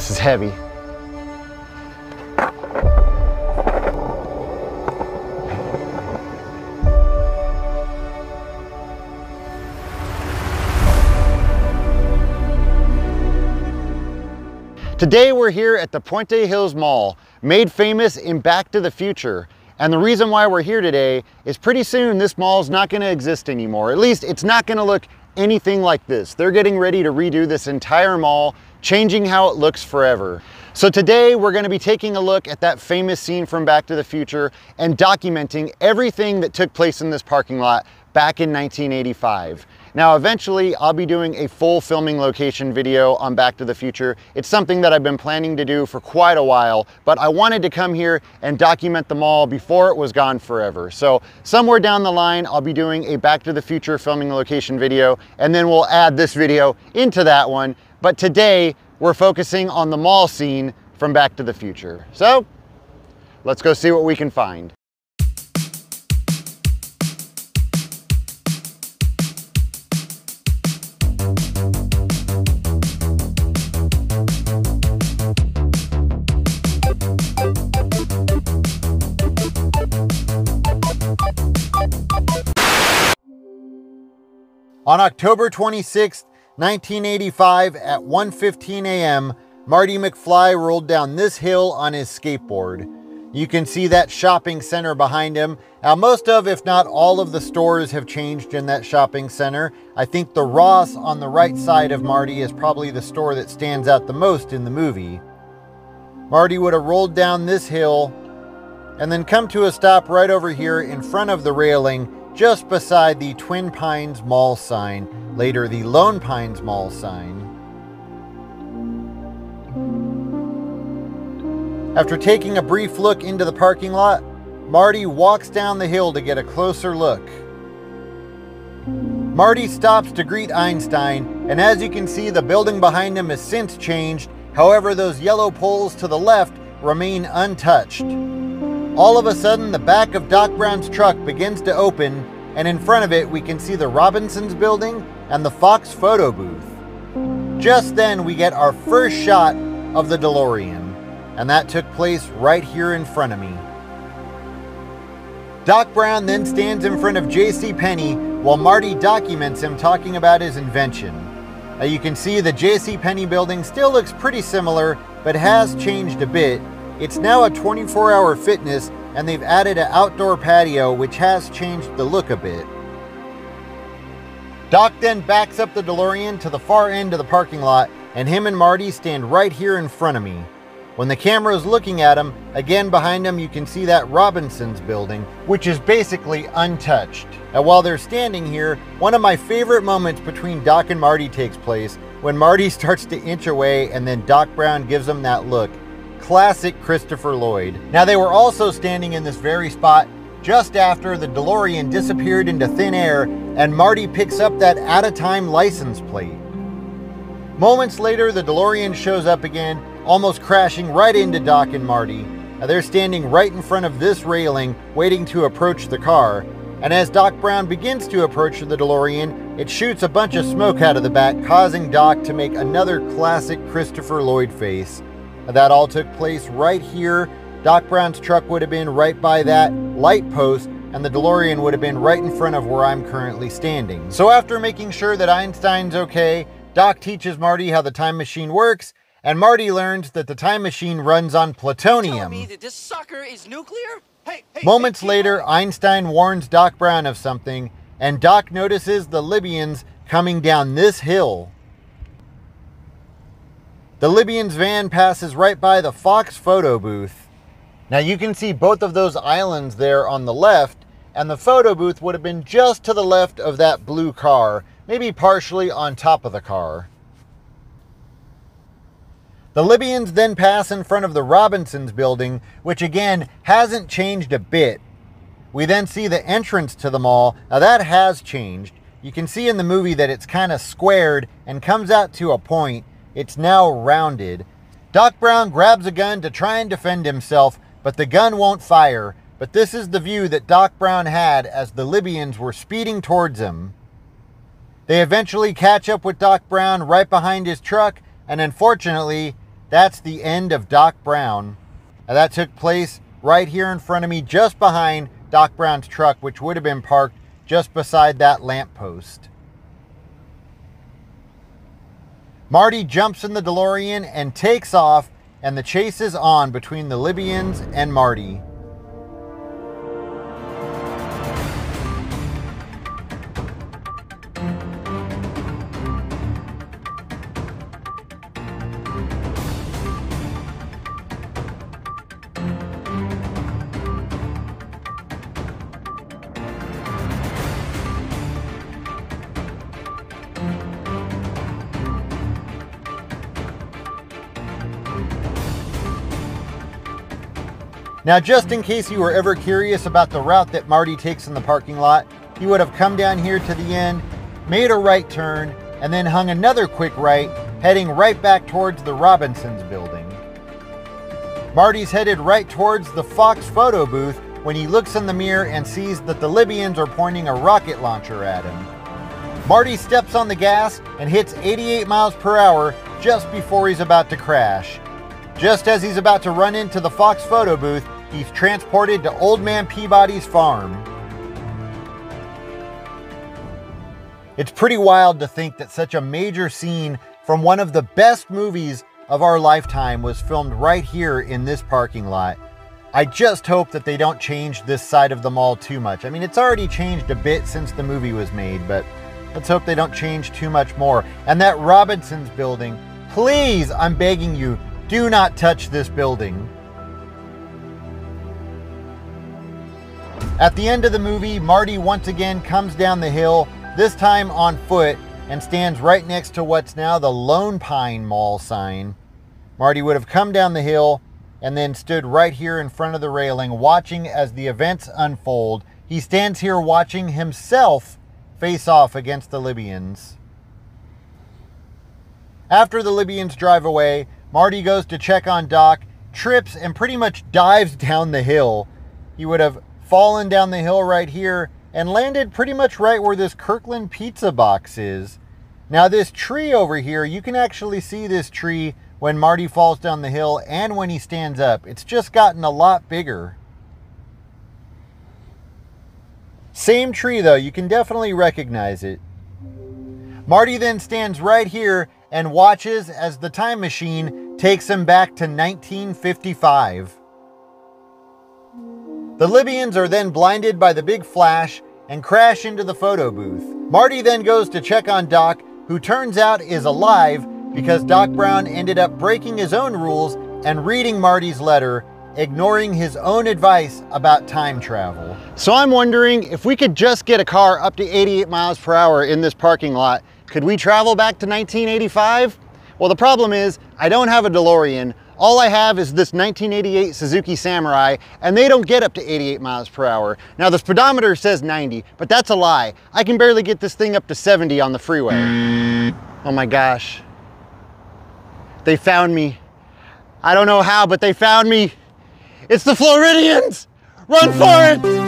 This is heavy. Today we're here at the Puente Hills Mall, made famous in Back to the Future. And the reason why we're here today is pretty soon this mall is not going to exist anymore. At least it's not going to look anything like this. They're getting ready to redo this entire mall, changing how it looks forever. So today we're going to be taking a look at that famous scene from Back to the Future and documenting everything that took place in this parking lot back in 1985. Now, eventually I'll be doing a full filming location video on Back to the Future. It's something that I've been planning to do for quite a while, but I wanted to come here and document the mall before it was gone forever. So somewhere down the line, I'll be doing a Back to the Future filming location video, and then we'll add this video into that one. But today we're focusing on the mall scene from Back to the Future. So let's go see what we can find. On October 26, 1985 at 1:15 a.m., Marty McFly rolled down this hill on his skateboard. You can see that shopping center behind him. Now, most of, if not all of the stores have changed in that shopping center. I think the Ross on the right side of Marty is probably the store that stands out the most in the movie. Marty would have rolled down this hill and then come to a stop right over here in front of the railing, just beside the Twin Pines Mall sign, later the Lone Pines Mall sign. After taking a brief look into the parking lot, Marty walks down the hill to get a closer look. Marty stops to greet Einstein, and as you can see, the building behind him has since changed. However, those yellow poles to the left remain untouched. All of a sudden, the back of Doc Brown's truck begins to open, and in front of it, we can see the Robinsons building and the Fox photo booth. Just then, we get our first shot of the DeLorean, and that took place right here in front of me. Doc Brown then stands in front of JCPenney while Marty documents him talking about his invention. Now you can see the JCPenney building still looks pretty similar, but has changed a bit. It's now a 24-hour fitness, and they've added an outdoor patio, which has changed the look a bit. Doc then backs up the DeLorean to the far end of the parking lot, and him and Marty stand right here in front of me. When the camera is looking at him, again behind him you can see that Robinsons building, which is basically untouched. And while they're standing here, one of my favorite moments between Doc and Marty takes place when Marty starts to inch away and then Doc Brown gives him that look. Classic Christopher Lloyd. Now, they were also standing in this very spot just after the DeLorean disappeared into thin air and Marty picks up that out-of-time license plate. Moments later, the DeLorean shows up again, almost crashing right into Doc and Marty. Now, they're standing right in front of this railing, waiting to approach the car. And as Doc Brown begins to approach the DeLorean, it shoots a bunch of smoke out of the back, causing Doc to make another classic Christopher Lloyd face. That all took place right here. Doc Brown's truck would have been right by that light post, and the DeLorean would have been right in front of where I'm currently standing. So after making sure that Einstein's okay, Doc teaches Marty how the time machine works, and Marty learns that the time machine runs on plutonium. Telling me that this sucker is nuclear? Moments later, Einstein warns Doc Brown of something, and Doc notices the Libyans coming down this hill. The Libyans' van passes right by the Fox photo booth. Now you can see both of those islands there on the left, and the photo booth would have been just to the left of that blue car, maybe partially on top of the car. The Libyans then pass in front of the Robinsons building, which again hasn't changed a bit. We then see the entrance to the mall. Now that has changed. You can see in the movie that it's kind of squared and comes out to a point. It's now rounded. Doc Brown grabs a gun to try and defend himself, but the gun won't fire. But this is the view that Doc Brown had as the Libyans were speeding towards him. They eventually catch up with Doc Brown right behind his truck, and unfortunately, that's the end of Doc Brown. Now, that took place right here in front of me, just behind Doc Brown's truck, which would have been parked just beside that lamppost. Marty jumps in the DeLorean and takes off, and the chase is on between the Libyans and Marty. Now, just in case you were ever curious about the route that Marty takes in the parking lot, he would have come down here to the end, made a right turn, and then hung another quick right, heading right back towards the Robinsons building. Marty's headed right towards the Fox photo booth when he looks in the mirror and sees that the Libyans are pointing a rocket launcher at him. Marty steps on the gas and hits 88 miles per hour just before he's about to crash. Just as he's about to run into the Fox photo booth, he's transported to Old Man Peabody's farm. It's pretty wild to think that such a major scene from one of the best movies of our lifetime was filmed right here in this parking lot. I just hope that they don't change this side of the mall too much. I mean, it's already changed a bit since the movie was made, but let's hope they don't change too much more. And that Robinsons building, please, I'm begging you, do not touch this building. At the end of the movie, Marty once again comes down the hill, this time on foot, and stands right next to what's now the Lone Pine Mall sign. Marty would have come down the hill and then stood right here in front of the railing watching as the events unfold. He stands here watching himself face off against the Libyans. After the Libyans drive away, Marty goes to check on Doc, trips, and pretty much dives down the hill. He would have fallen down the hill right here and landed pretty much right where this Kirkland pizza box is. Now, this tree over here, you can actually see this tree when Marty falls down the hill and when he stands up. It's just gotten a lot bigger. Same tree though, you can definitely recognize it. Marty then stands right here and watches as the time machine takes him back to 1955. The Libyans are then blinded by the big flash and crash into the photo booth. Marty then goes to check on Doc, who turns out is alive because Doc Brown ended up breaking his own rules and reading Marty's letter, ignoring his own advice about time travel. So I'm wondering, if we could just get a car up to 88 miles per hour in this parking lot, could we travel back to 1985? Well, the problem is I don't have a DeLorean. All I have is this 1988 Suzuki Samurai, and they don't get up to 88 miles per hour. Now, the speedometer says 90, but that's a lie. I can barely get this thing up to 70 on the freeway. Oh my gosh. They found me. I don't know how, but they found me. It's the Floridians! Run for it!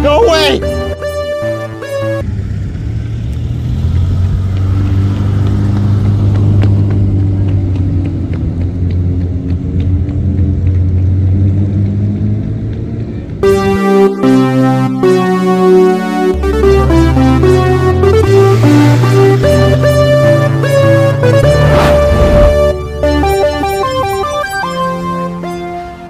Go away!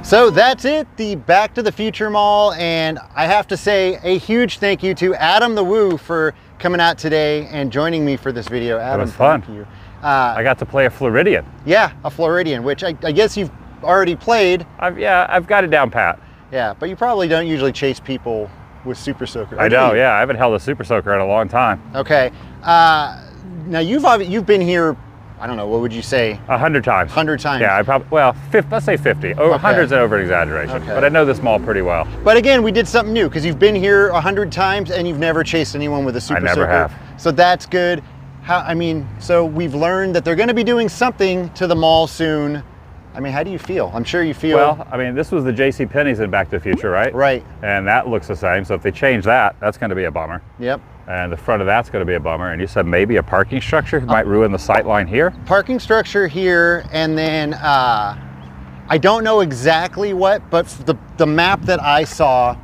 So that's it, the Back to the Future Mall, and I have to say a huge thank you to Adam the Woo for coming out today and joining me for this video. Adam, it was fun. Thank you. I got to play a Floridian. Yeah, a Floridian, which I guess you've already played. I've got it down pat. Yeah, but you probably don't usually chase people with Super Soaker. I know, yeah, I haven't held a Super Soaker in a long time. Okay, now you've been here I don't know, what would you say? 100 times. 100 times? Yeah, I probably, well, let's say 50. Oh, Okay. 100's an over-exaggeration, Okay. but I know this mall pretty well. But again, we did something new because you've been here 100 times and you've never chased anyone with a super I never soaker. have. So that's good. So we've learned that they're going to be doing something to the mall soon. I mean, how do you feel? I'm sure you feel. Well, I mean, this was the J.C. Penney's in Back to the Future, right? Right. And that looks the same. So if they change that, that's going to be a bummer. Yep. And the front of that's going to be a bummer. And you said maybe a parking structure might ruin the sight line here. Parking structure here, and then I don't know exactly what, but the map that I saw,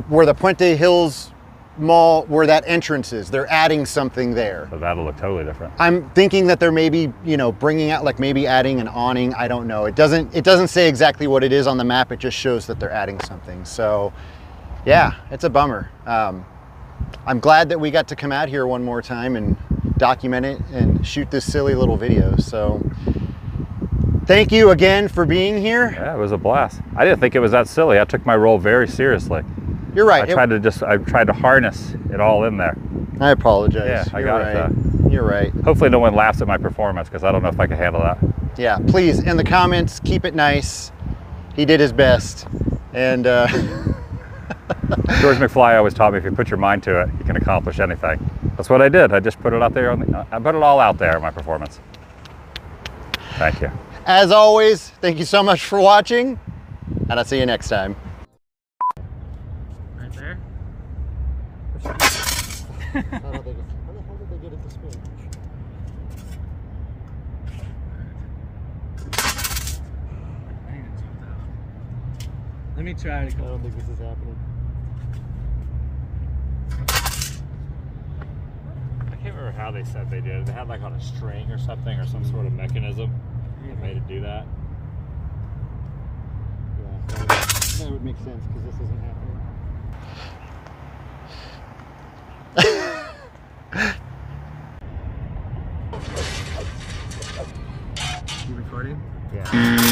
where the Puente Hills Mall, where that entrance is, they're adding something there. So that'll look totally different. I'm thinking that they're maybe, bringing out, like maybe adding an awning. I don't know. It doesn't say exactly what it is on the map. It just shows that they're adding something. So yeah, it's a bummer. I'm glad that we got to come out here one more time and document it and shoot this silly little video. So thank you again for being here. Yeah, it was a blast. I didn't think it was that silly. I took my role very seriously. You're right. I tried to harness it all in there. I apologize. Yeah, I You're got right. it. You're right. Hopefully no one laughs at my performance because I don't know if I can handle that. Yeah, please, in the comments, keep it nice. He did his best. And George McFly always taught me if you put your mind to it, you can accomplish anything. That's what I did. I just put it out there. I put it all out there in my performance. Thank you. as always, thank you so much for watching, and I'll see you next time. Right there? How the hell did they get it to spin? Let me try to I go. don't think this is happening. I can't remember how they said they did it. They had like on a string or something, or some sort of mechanism that made it do that. Yeah, that would make sense because this isn't happening. You recording? Yeah.